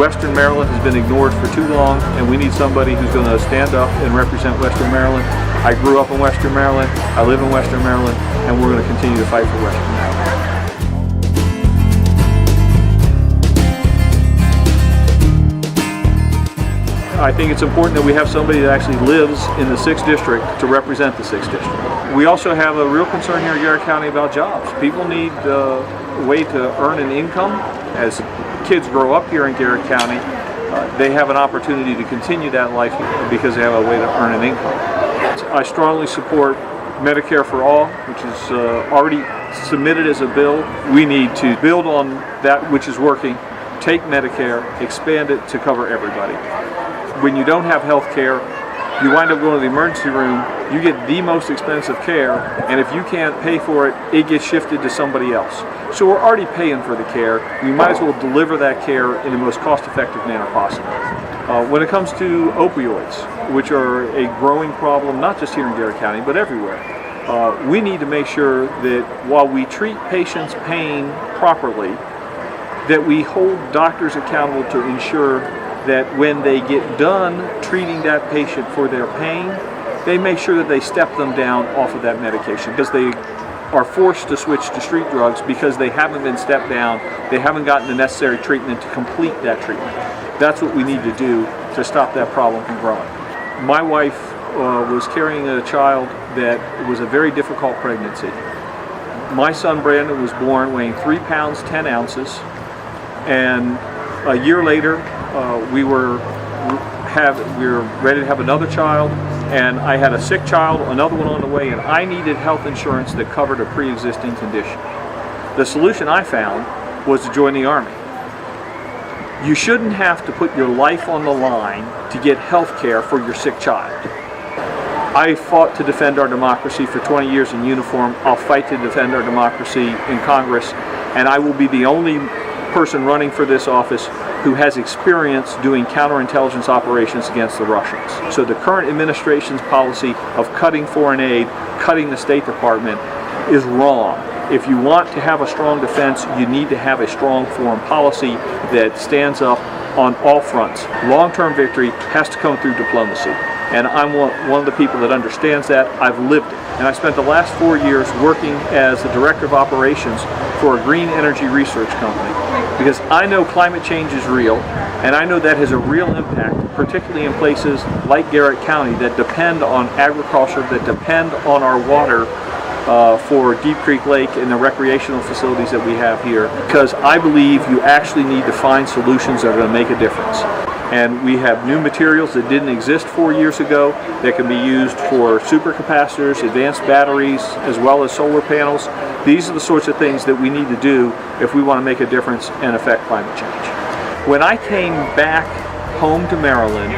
Western Maryland has been ignored for too long, and we need somebody who's going to stand up and represent Western Maryland. I grew up in Western Maryland, I live in Western Maryland, and we're going to continue to fight for Western Maryland. I think it's important that we have somebody that actually lives in the 6th District to represent the 6th District. We also have a real concern here in Garrett County about jobs. People need a way to earn an income. As kids grow up here in Garrett County, they have an opportunity to continue that life because they have a way to earn an income. I strongly support Medicare for All, which is already submitted as a bill. We need to build on that which is working, take Medicare, expand it to cover everybody. When you don't have health care, you wind up going to the emergency room, you get the most expensive care, and if you can't pay for it, it gets shifted to somebody else. So we're already paying for the care. We might as well deliver that care in the most cost-effective manner possible. When it comes to opioids, which are a growing problem, not just here in Garrett County, but everywhere, we need to make sure that while we treat patients' pain properly, that we hold doctors accountable to ensure that when they get done treating that patient for their pain, they make sure that they step them down off of that medication, because they are forced to switch to street drugs because they haven't been stepped down, they haven't gotten the necessary treatment to complete that treatment. That's what we need to do to stop that problem from growing. My wife was carrying a child that was a very difficult pregnancy. My son Brandon was born weighing 3 pounds 10 ounces, and a year later we were ready to have another child, and I had a sick child, another one on the way, and I needed health insurance that covered a pre-existing condition. The solution I found was to join the Army. You shouldn't have to put your life on the line to get health care for your sick child. I fought to defend our democracy for 20 years in uniform. I'll fight to defend our democracy in Congress, and I will be the only person running for this office who has experience doing counterintelligence operations against the Russians. So the current administration's policy of cutting foreign aid, cutting the State Department, is wrong. If you want to have a strong defense, you need to have a strong foreign policy that stands up on all fronts. Long-term victory has to come through diplomacy. And I'm one of the people that understands that. I've lived it. And I spent the last 4 years working as the Director of Operations for a green energy research company, because I know climate change is real, and I know that has a real impact, particularly in places like Garrett County that depend on agriculture, that depend on our water for Deep Creek Lake and the recreational facilities that we have here, because I believe you actually need to find solutions that are going to make a difference. And we have new materials that didn't exist 4 years ago that can be used for supercapacitors, advanced batteries, as well as solar panels. These are the sorts of things that we need to do if we want to make a difference and affect climate change. When I came back home to Maryland,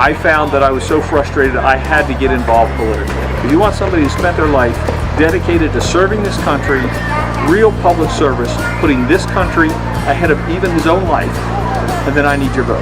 I found that I was so frustrated I had to get involved politically. If you want somebody who spent their life dedicated to serving this country, real public service, putting this country ahead of even his own life, and then I need your vote.